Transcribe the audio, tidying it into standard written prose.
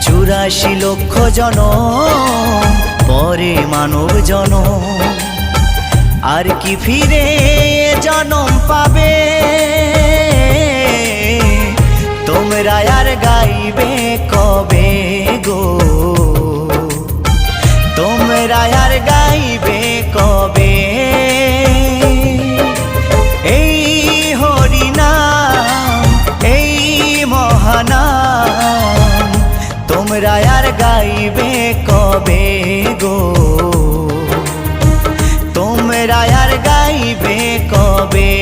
84 লক্ষ জনম পরে মানব জনম, আর কি ফিরে জনম পাবে? তোমরা আর গাইবে কবে গো? তোমরা আর গাইবে কবে? এই হরিনাম, এই মহানাম, তোমরা আর গাইবে কবে গো? তোমরা আর গাইবে কবে?